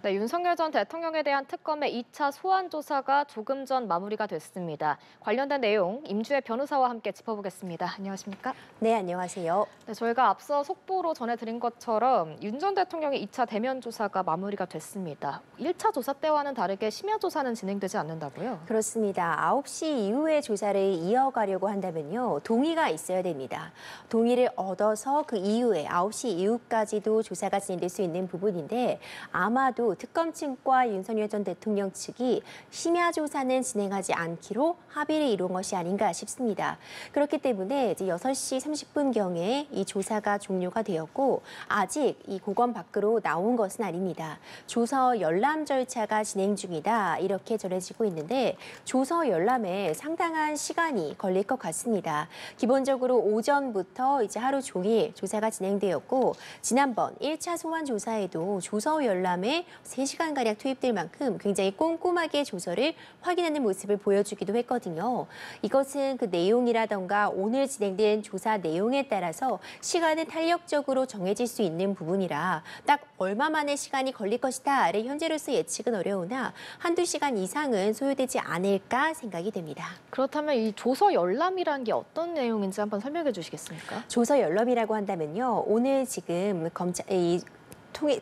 네, 윤석열 전 대통령에 대한 특검의 2차 소환 조사가 조금 전 마무리가 됐습니다. 관련된 내용 임주혜 변호사와 함께 짚어보겠습니다. 안녕하십니까? 네, 안녕하세요. 네, 저희가 앞서 속보로 전해드린 것처럼 윤 전 대통령의 2차 대면 조사가 마무리가 됐습니다. 1차 조사 때와는 다르게 심야 조사는 진행되지 않는다고요? 그렇습니다. 9시 이후에 조사를 이어가려고 한다면요, 동의가 있어야 됩니다. 동의를 얻어서 그 이후에 9시 이후까지도 조사가 진행될 수 있는 부분인데 아마도 특검 측과 윤석열 전 대통령 측이 심야 조사는 진행하지 않기로 합의를 이룬 것이 아닌가 싶습니다. 그렇기 때문에 이제 6시 30분경에 이 조사가 종료가 되었고 아직 이 고검 밖으로 나온 것은 아닙니다. 조서 열람 절차가 진행 중이다 이렇게 전해지고 있는데 조서 열람에 상당한 시간이 걸릴 것 같습니다. 기본적으로 오전부터 이제 하루 종일 조사가 진행되었고 지난번 1차 소환 조사에도 조서 열람에 3시간가량 투입될 만큼 굉장히 꼼꼼하게 조서를 확인하는 모습을 보여주기도 했거든요. 이것은 그 내용이라던가 오늘 진행된 조사 내용에 따라서 시간은 탄력적으로 정해질 수 있는 부분이라 딱 얼마만의 시간이 걸릴 것이다를 현재로서 예측은 어려우나 한두 시간 이상은 소요되지 않을까 생각이 됩니다. 그렇다면 이 조서 열람이란 게 어떤 내용인지 한번 설명해 주시겠습니까? 조서 열람이라고 한다면요. 오늘 지금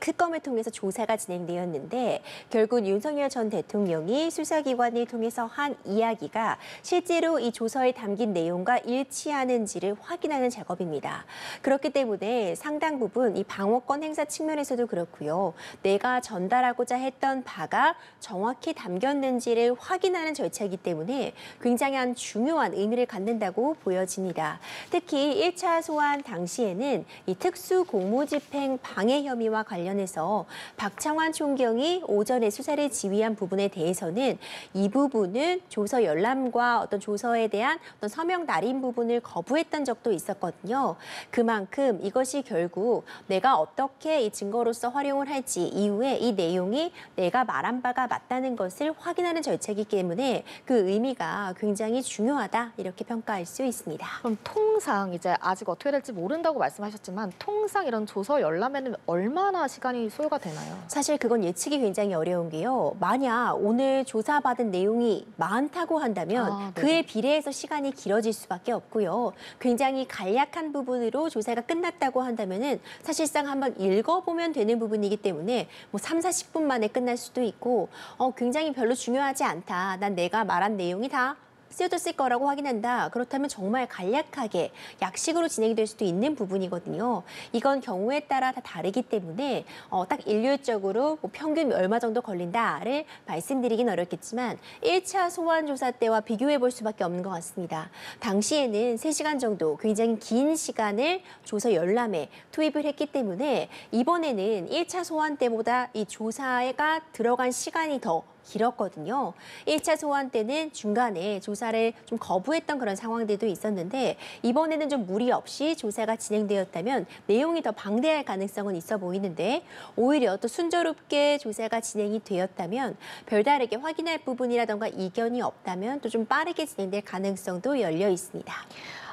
특검을 통해서 조사가 진행되었는데 결국 윤석열 전 대통령이 수사기관을 통해서 한 이야기가 실제로 이 조서에 담긴 내용과 일치하는지를 확인하는 작업입니다. 그렇기 때문에 상당 부분 이 방어권 행사 측면에서도 그렇고요. 내가 전달하고자 했던 바가 정확히 담겼는지를 확인하는 절차이기 때문에 굉장히 중요한 의미를 갖는다고 보여집니다. 특히 1차 소환 당시에는 이 특수공무집행 방해 혐의와 관련해서 박창환 총경이 오전에 수사를 지휘한 부분에 대해서는 이 부분은 조서 열람과 어떤 조서에 대한 어떤 서명 날인 부분을 거부했던 적도 있었거든요. 그만큼 이것이 결국 내가 어떻게 이 증거로서 활용을 할지 이후에 이 내용이 내가 말한 바가 맞다는 것을 확인하는 절차이기 때문에 그 의미가 굉장히 중요하다 이렇게 평가할 수 있습니다. 그럼 통상 이제 아직 어떻게 될지 모른다고 말씀하셨지만 통상 이런 조서 열람에는 얼마나 시간이 소요가 되나요? 사실 그건 예측이 굉장히 어려운 게요. 만약 오늘 조사받은 내용이 많다고 한다면 그에 비례해서 시간이 길어질 수밖에 없고요. 굉장히 간략한 부분으로 조사가 끝났다고 한다면은 사실상 한번 읽어보면 되는 부분이기 때문에 뭐 3, 40분 만에 끝날 수도 있고 굉장히 별로 중요하지 않다. 난 내가 말한 내용이 다 쓰여졌을 거라고 확인한다. 그렇다면 정말 간략하게 약식으로 진행될 수도 있는 부분이거든요. 이건 경우에 따라 다 다르기 때문에 딱 일률적으로 뭐 평균 얼마 정도 걸린다를 말씀드리긴 어렵겠지만 1차 소환 조사 때와 비교해 볼 수밖에 없는 것 같습니다. 당시에는 3시간 정도 굉장히 긴 시간을 조서 열람에 투입을 했기 때문에 이번에는 1차 소환 때보다 이 조사가 들어간 시간이 더 길었거든요. 1차 소환 때는 중간에 조사를 좀 거부했던 그런 상황들도 있었는데 이번에는 좀 무리 없이 조사가 진행되었다면 내용이 더 방대할 가능성은 있어 보이는데 오히려 또 순조롭게 조사가 진행이 되었다면 별다르게 확인할 부분이라던가 이견이 없다면 또 좀 빠르게 진행될 가능성도 열려 있습니다.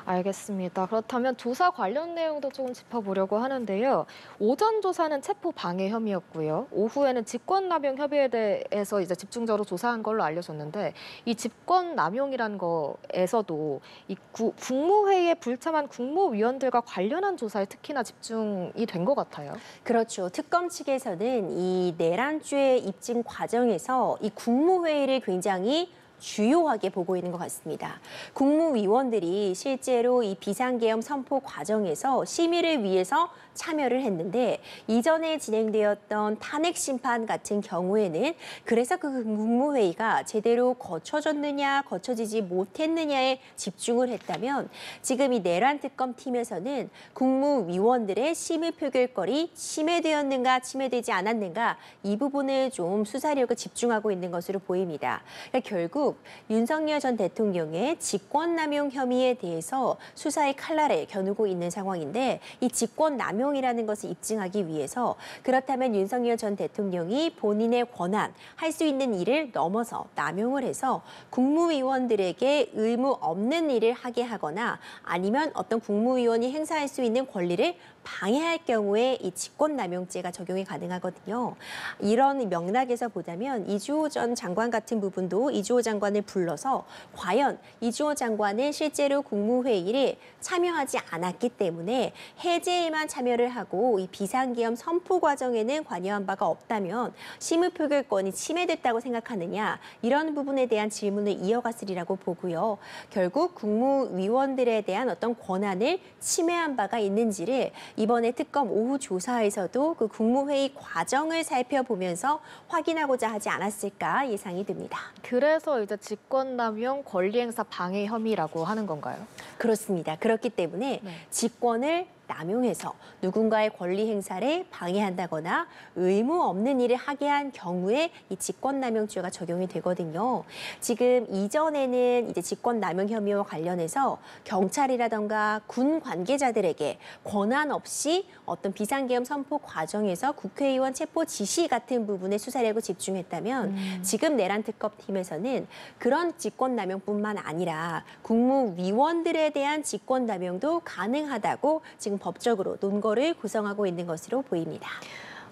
알겠습니다. 그렇다면 조사 관련 내용도 조금 짚어보려고 하는데요. 오전 조사는 체포 방해 혐의였고요. 오후에는 직권남용 혐의에 대해서 이제 집중적으로 조사한 걸로 알려졌는데 이 직권남용이란 거에서도 이 국무회의에 불참한 국무위원들과 관련한 조사에 특히나 집중이 된 것 같아요. 그렇죠. 특검 측에서는 이 내란죄 입증 과정에서 이 국무회의를 굉장히 주요하게 보고 있는 것 같습니다. 국무위원들이 실제로 이 비상계엄 선포 과정에서 심의를 위해서 참여를 했는데 이전에 진행되었던 탄핵 심판 같은 경우에는 그래서 그 국무회의가 제대로 거쳐졌느냐 거쳐지지 못했느냐에 집중을 했다면 지금 이 내란 특검 팀에서는 국무위원들의 심의 표결권이 침해되었는가 침해되지 않았는가 이 부분을 좀 수사력을 집중하고 있는 것으로 보입니다. 그러니까 결국 윤석열 전 대통령의 직권남용 혐의에 대해서 수사의 칼날을 겨누고 있는 상황인데 이 직권남용이라는 것을 입증하기 위해서 그렇다면 윤석열 전 대통령이 본인의 권한, 할 수 있는 일을 넘어서 남용을 해서 국무위원들에게 의무 없는 일을 하게 하거나 아니면 어떤 국무위원이 행사할 수 있는 권리를 방해할 경우에 이 직권남용죄가 적용이 가능하거든요. 이런 맥락에서 보자면 이주호 전 장관 같은 부분도 이주호 장관을 불러서 과연 이주호 장관은 실제로 국무회의에 참여하지 않았기 때문에 해제에만 참여를 하고 이 비상계엄 선포 과정에는 관여한 바가 없다면 심의표결권이 침해됐다고 생각하느냐 이런 부분에 대한 질문을 이어갔으리라고 보고요. 결국 국무위원들에 대한 어떤 권한을 침해한 바가 있는지를 이번에 특검 오후 조사에서도 그 국무회의 과정을 살펴보면서 확인하고자 하지 않았을까 예상이 됩니다. 그래서 이제 직권남용 권리행사 방해 혐의라고 하는 건가요? 그렇습니다. 그렇기 때문에 네. 직권을 남용해서 누군가의 권리 행사를 방해한다거나 의무 없는 일을 하게 한 경우에 이 직권남용죄가 적용이 되거든요. 지금 이전에는 이제 직권남용 혐의와 관련해서 경찰이라던가 군 관계자들에게 권한 없이 어떤 비상계엄 선포 과정에서 국회의원 체포 지시 같은 부분에 수사력을 집중했다면 지금 내란 특검팀에서는 그런 직권남용뿐만 아니라 국무위원들에 대한 직권남용도 가능하다고 지금 법적으로 논거를 구성하고 있는 것으로 보입니다.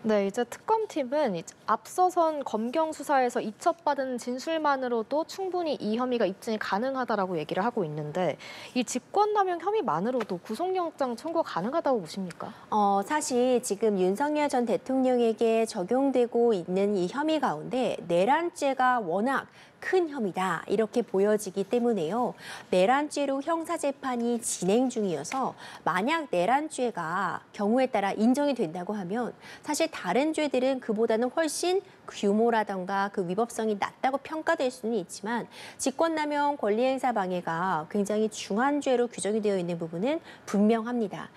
네, 이제 특검팀은 앞서선 검경 수사에서 이첩받은 진술만으로도 충분히 이 혐의가 입증이 가능하다라고 얘기를 하고 있는데 이 직권남용 혐의만으로도 구속영장 청구 가능하다고 보십니까? 사실 지금 윤석열 전 대통령에게 적용되고 있는 이 혐의 가운데 내란죄가 워낙 큰 혐의다 이렇게 보여지기 때문에요. 내란죄로 형사재판이 진행 중이어서 만약 내란죄가 경우에 따라 인정이 된다고 하면 사실 다른 죄들은 그보다는 훨씬 규모라던가 그 위법성이 낮다고 평가될 수는 있지만 직권남용 권리행사 방해가 굉장히 중한 죄로 규정이 되어 있는 부분은 분명합니다.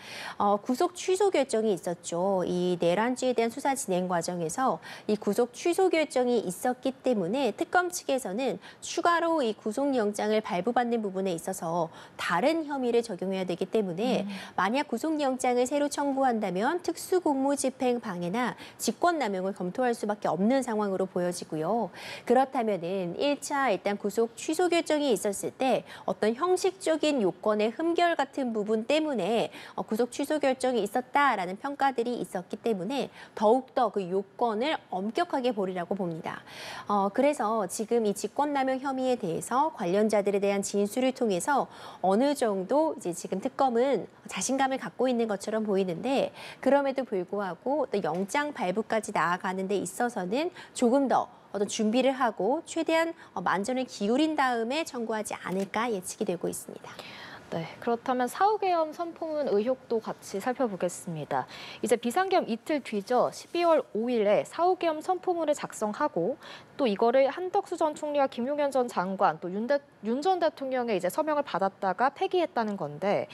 구속 취소 결정이 있었죠. 이 내란죄에 대한 수사 진행 과정에서 이 구속 취소 결정이 있었기 때문에 특검 측에서는 추가로 이 구속영장을 발부받는 부분에 있어서 다른 혐의를 적용해야 되기 때문에 만약 구속영장을 새로 청구한다면 특수공무집행 방해나 직권남용을 검토할 수밖에 없는 상황으로 보여지고요. 그렇다면은 1차 일단 구속 취소 결정이 있었을 때 어떤 형식적인 요건의 흠결 같은 부분 때문에 구속 취소 결정이 있었다라는 평가들이 있었기 때문에 더욱더 그 요건을 엄격하게 보리라고 봅니다. 그래서 지금 이 직권남용 혐의에 대해서 관련자들에 대한 진술을 통해서 어느 정도 이제 지금 특검은 자신감을 갖고 있는 것처럼 보이는데 그럼에도 불구하고 또 영장 발부까지 나아가는 데 있어서는 조금 더 어떤 준비를 하고 최대한 만전을 기울인 다음에 청구하지 않을까 예측이 되고 있습니다. 네, 그렇다면 사후계엄 선포문 의혹도 같이 살펴보겠습니다. 이제 비상계엄 이틀 뒤죠. 12월 5일에 사후계엄 선포문을 작성하고 또 이거를 한덕수 전 총리와 김용현 전 장관 또 윤 전 대통령의 이제 서명을 받았다가 폐기했다는 건데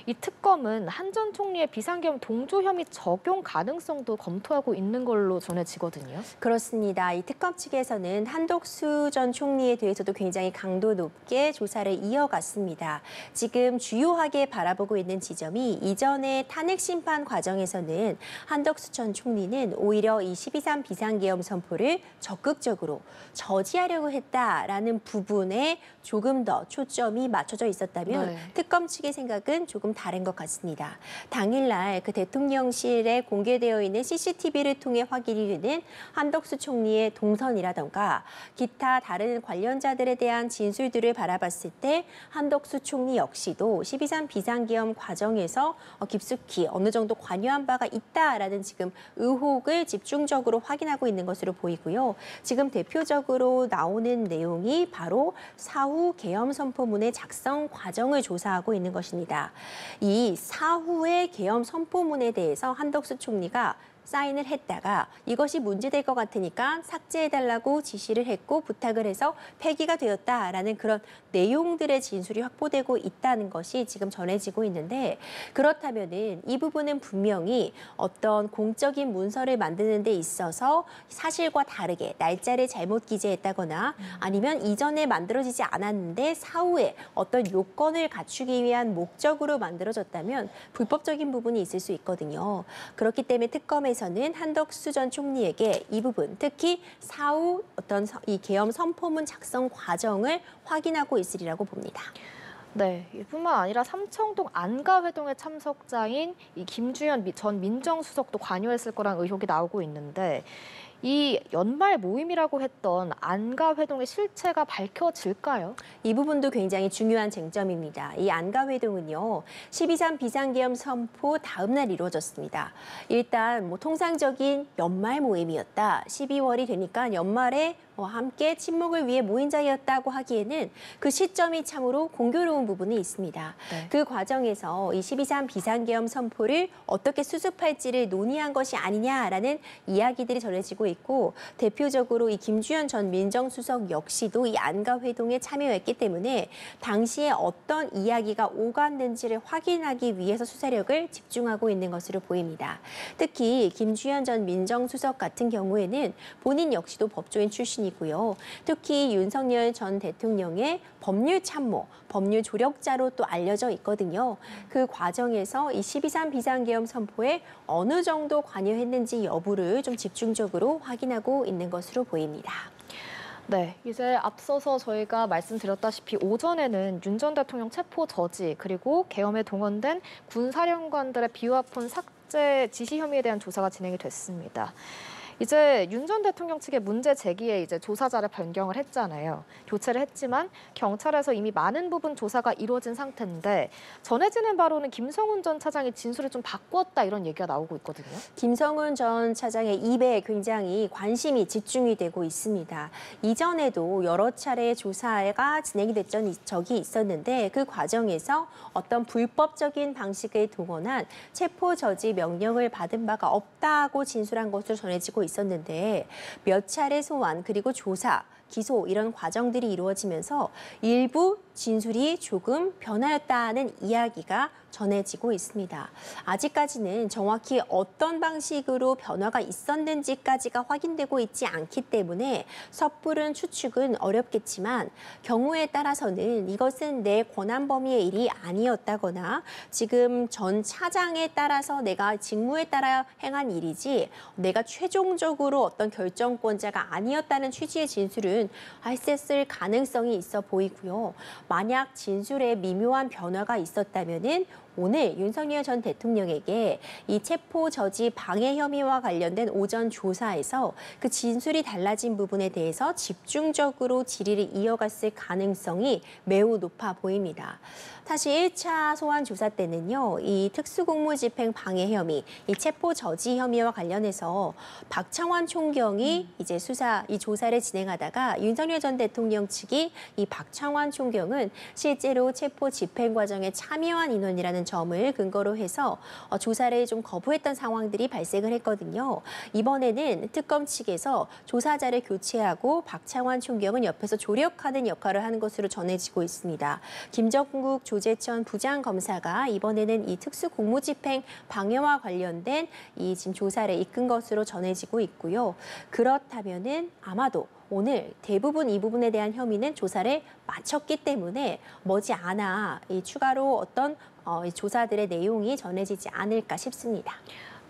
이 특검은 한 전 총리의 비상계엄 동조 혐의 적용 가능성도 검토하고 있는 걸로 전해지거든요. 그렇습니다. 이 특검 측에서는 한덕수 전 총리에 대해서도 굉장히 강도 높게 조사를 이어갔습니다. 지금 주요하게 바라보고 있는 지점이 이전의 탄핵 심판 과정에서는 한덕수 전 총리는 오히려 이 12.3 비상계엄 선포를 적극적으로 저지하려고 했다라는 부분에 조금 더 초점이 맞춰져 있었다면 네. 특검 측의 생각은 조금 다른 것 같습니다. 당일날 그 대통령실에 공개되어 있는 CCTV를 통해 확인이 되는 한덕수 총리의 동선이라던가 기타 다른 관련자들에 대한 진술들을 바라봤을 때 한덕수 총리 역시도 12.3 비상계엄 과정에서 깊숙이 어느 정도 관여한 바가 있다라는 지금 의혹을 집중적으로 확인하고 있는 것으로 보이고요. 지금 대표적으로 나오는 내용이 바로 사후 계엄 선포문의 작성 과정을 조사하고 있는 것입니다. 이 사후의 계엄 선포문에 대해서 한덕수 총리가 사인을 했다가 이것이 문제될 것 같으니까 삭제해달라고 지시를 했고 부탁을 해서 폐기가 되었다라는 그런 내용들의 진술이 확보되고 있다는 것이 지금 전해지고 있는데 그렇다면은 이 부분은 분명히 어떤 공적인 문서를 만드는 데 있어서 사실과 다르게 날짜를 잘못 기재했다거나 아니면 이전에 만들어지지 않았는데 사후에 어떤 요건을 갖추기 위한 목적으로 만들어졌다면 불법적인 부분이 있을 수 있거든요. 그렇기 때문에 특검에서는 한덕수 전 총리에게 이 부분, 특히 사후 어떤 이 계엄 선포문 작성 과정을 확인하고 있으리라고 봅니다. 네, 이뿐만 아니라 삼청동 안가회동의 참석자인 이 김주현 전 민정수석도 관여했을 거란 의혹이 나오고 있는데 이 연말 모임이라고 했던 안가회동의 실체가 밝혀질까요? 이 부분도 굉장히 중요한 쟁점입니다. 이 안가회동은요, 12.3 비상계엄 선포 다음 날 이루어졌습니다. 일단 통상적인 연말 모임이었다. 12월이 되니까 연말에 함께 친목을 위해 모인 자리였다고 하기에는 그 시점이 참으로 공교로운 부분이 있습니다. 네. 그 과정에서 이 12.3 비상계엄 선포를 어떻게 수습할지를 논의한 것이 아니냐라는 이야기들이 전해지고 있고, 대표적으로 이 김주현 전 민정수석 역시도 이 안가회동에 참여했기 때문에 당시에 어떤 이야기가 오갔는지를 확인하기 위해서 수사력을 집중하고 있는 것으로 보입니다. 특히 김주현 전 민정수석 같은 경우에는 본인 역시도 법조인 출신이고요. 특히 윤석열 전 대통령의 법률 참모, 법률 조력자로 또 알려져 있거든요. 그 과정에서 이 12.3 비상계엄 선포에 어느 정도 관여했는지 여부를 좀 집중적으로 확인하고 있는 것으로 보입니다. 네, 이제 앞서서 저희가 말씀드렸다시피 오전에는 윤 전 대통령 체포 저지 그리고 계엄에 동원된 군사령관들의 비화폰 삭제 지시 혐의에 대한 조사가 진행이 됐습니다. 이제 윤 전 대통령 측의 문제 제기에 이제 조사자를 변경을 했잖아요. 교체를 했지만 경찰에서 이미 많은 부분 조사가 이루어진 상태인데 전해지는 바로는 김성훈 전 차장이 진술을 좀 바꿨다 이런 얘기가 나오고 있거든요. 김성훈 전 차장의 입에 굉장히 관심이 집중이 되고 있습니다. 이전에도 여러 차례 조사가 진행이 됐던 적이 있었는데 그 과정에서 어떤 불법적인 방식을 동원한 체포 저지 명령을 받은 바가 없다고 진술한 것으로 전해지고 있었는데 몇 차례 소환 그리고 조사, 기소 이런 과정들이 이루어지면서 일부 진술이 조금 변하였다는 이야기가 전해지고 있습니다. 아직까지는 정확히 어떤 방식으로 변화가 있었는지까지가 확인되고 있지 않기 때문에 섣부른 추측은 어렵겠지만 경우에 따라서는 이것은 내 권한 범위의 일이 아니었다거나 지금 전 차장에 따라서 내가 직무에 따라 행한 일이지 내가 최종적으로 어떤 결정권자가 아니었다는 취지의 진술은 했을 가능성이 있어 보이고요. 만약 진술에 미묘한 변화가 있었다면은 오늘 윤석열 전 대통령에게 이 체포 저지 방해 혐의와 관련된 오전 조사에서 그 진술이 달라진 부분에 대해서 집중적으로 질의를 이어갔을 가능성이 매우 높아 보입니다. 사실 1차 소환 조사 때는요, 이 특수공무집행 방해 혐의, 이 체포 저지 혐의와 관련해서 박창완 총경이 이제 이 조사를 진행하다가 윤석열 전 대통령 측이 이 박창완 총경은 실제로 체포 집행 과정에 참여한 인원이라는 점을 근거로 해서 조사를 좀 거부했던 상황들이 발생을 했거든요. 이번에는 특검 측에서 조사자를 교체하고 박창완 총경은 옆에서 조력하는 역할을 하는 것으로 전해지고 있습니다. 김정국 조재천 부장검사가 이번에는 이 특수공무집행 방해와 관련된 이 지금 조사를 이끈 것으로 전해지고 있고요. 그렇다면은 아마도 오늘 대부분 이 부분에 대한 혐의는 조사를 마쳤기 때문에 머지않아 이 추가로 어떤 이 조사들의 내용이 전해지지 않을까 싶습니다.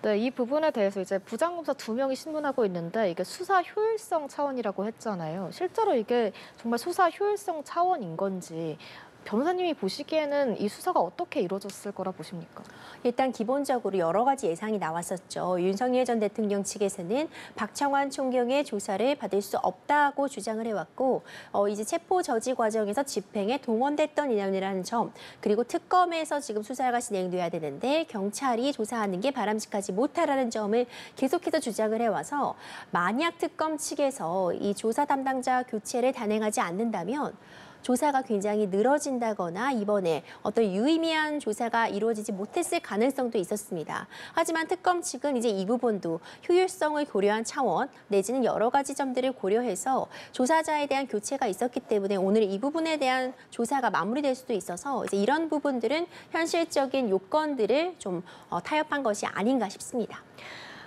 네, 이 부분에 대해서 이제 부장검사 2명이 신문하고 있는데 이게 수사 효율성 차원이라고 했잖아요. 실제로 이게 정말 수사 효율성 차원인 건지 변호사님이 보시기에는 이 수사가 어떻게 이루어졌을 거라 보십니까? 일단 기본적으로 여러 가지 예상이 나왔었죠. 윤석열 전 대통령 측에서는 박창완 총경의 조사를 받을 수 없다고 주장을 해왔고 이제 체포 저지 과정에서 집행에 동원됐던 인원이라는 점, 그리고 특검에서 지금 수사가 진행돼야 되는데 경찰이 조사하는 게 바람직하지 못하라는 점을 계속해서 주장을 해와서 만약 특검 측에서 이 조사 담당자 교체를 단행하지 않는다면 조사가 굉장히 늘어진다거나 이번에 어떤 유의미한 조사가 이루어지지 못했을 가능성도 있었습니다. 하지만 특검 측은 이제 이 부분도 효율성을 고려한 차원 내지는 여러 가지 점들을 고려해서 조사자에 대한 교체가 있었기 때문에 오늘 이 부분에 대한 조사가 마무리될 수도 있어서 이제 이런 부분들은 현실적인 요건들을 좀 타협한 것이 아닌가 싶습니다.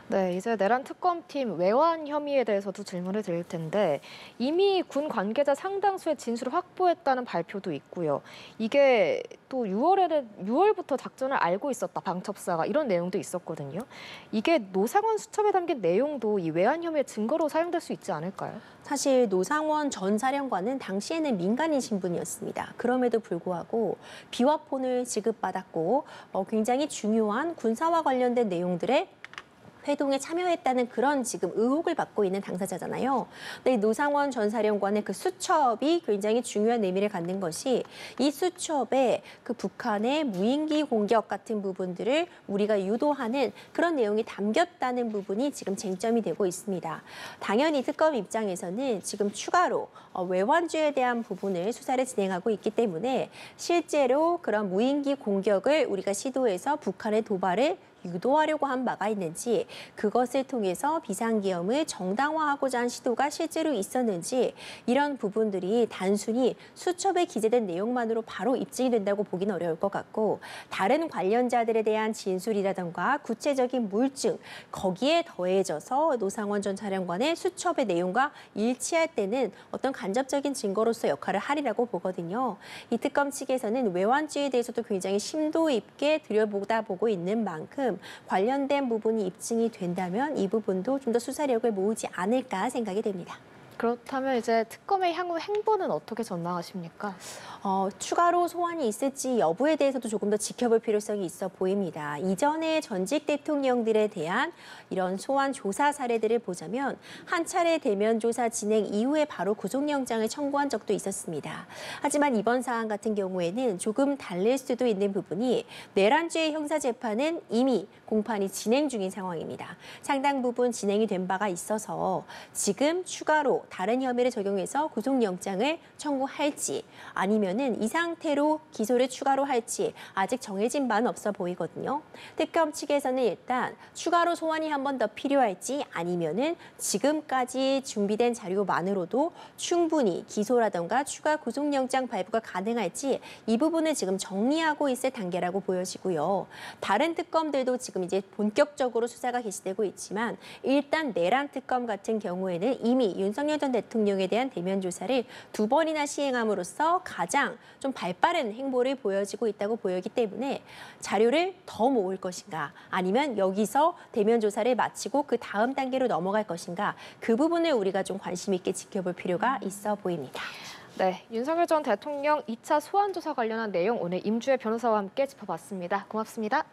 네, 이제 내란 특검팀 외환 혐의에 대해서도 질문을 드릴 텐데 이미 군 관계자 상당수의 진술을 확보했다는 발표도 있고요. 이게 또 6월부터 작전을 알고 있었다, 방첩사가 이런 내용도 있었거든요. 이게 노상원 수첩에 담긴 내용도 이 외환 혐의의 증거로 사용될 수 있지 않을까요? 사실 노상원 전 사령관은 당시에는 민간인 신분이었습니다. 그럼에도 불구하고 비화폰을 지급받았고 굉장히 중요한 군사와 관련된 내용들의 회동에 참여했다는 그런 지금 의혹을 받고 있는 당사자잖아요. 근데 이 노상원 전 사령관의 그 수첩이 굉장히 중요한 의미를 갖는 것이 이 수첩에 그 북한의 무인기 공격 같은 부분들을 우리가 유도하는 그런 내용이 담겼다는 부분이 지금 쟁점이 되고 있습니다. 당연히 특검 입장에서는 지금 추가로 외환주에 대한 부분을 수사를 진행하고 있기 때문에 실제로 그런 무인기 공격을 우리가 시도해서 북한의 도발을 유도하려고 한 바가 있는지, 그것을 통해서 비상계엄을 정당화하고자 한 시도가 실제로 있었는지, 이런 부분들이 단순히 수첩에 기재된 내용만으로 바로 입증이 된다고 보기는 어려울 것 같고, 다른 관련자들에 대한 진술이라던가 구체적인 물증, 거기에 더해져서 노상원 전 사령관의 수첩의 내용과 일치할 때는 어떤 간접적인 증거로서 역할을 하리라고 보거든요. 이 특검 측에서는 외환주에 대해서도 굉장히 심도 있게 들여다보고 있는 만큼 관련된 부분이 입증이 된다면 이 부분도 좀 더 수사력을 모으지 않을까 생각이 됩니다. 그렇다면 이제 특검의 향후 행보는 어떻게 전망하십니까? 추가로 소환이 있을지 여부에 대해서도 조금 더 지켜볼 필요성이 있어 보입니다. 이전에 전직 대통령들에 대한 이런 소환 조사 사례들을 보자면 한 차례 대면 조사 진행 이후에 바로 구속영장을 청구한 적도 있었습니다. 하지만 이번 사안 같은 경우에는 조금 달릴 수도 있는 부분이 내란죄의 형사재판은 이미 공판이 진행 중인 상황입니다. 상당 부분 진행이 된 바가 있어서 지금 추가로 다른 혐의를 적용해서 구속영장을 청구할지 아니면은 이 상태로 기소를 추가로 할지 아직 정해진 바는 없어 보이거든요. 특검 측에서는 일단 추가로 소환이 한 번 더 필요할지 아니면은 지금까지 준비된 자료만으로도 충분히 기소라던가 추가 구속영장 발부가 가능할지 이 부분을 지금 정리하고 있을 단계라고 보여지고요. 다른 특검들도 지금 이제 본격적으로 수사가 개시되고 있지만 일단 내란 특검 같은 경우에는 이미 윤석열 전 대통령에 대한 대면 조사를 2번이나 시행함으로써 가장 좀 발빠른 행보를 보여지고 있다고 보이기 때문에 자료를 더 모을 것인가 아니면 여기서 대면 조사를 마치고 그 다음 단계로 넘어갈 것인가 그 부분을 우리가 좀 관심 있게 지켜볼 필요가 있어 보입니다. 네, 윤석열 전 대통령 2차 소환 조사 관련한 내용 오늘 임주혜 변호사와 함께 짚어봤습니다. 고맙습니다.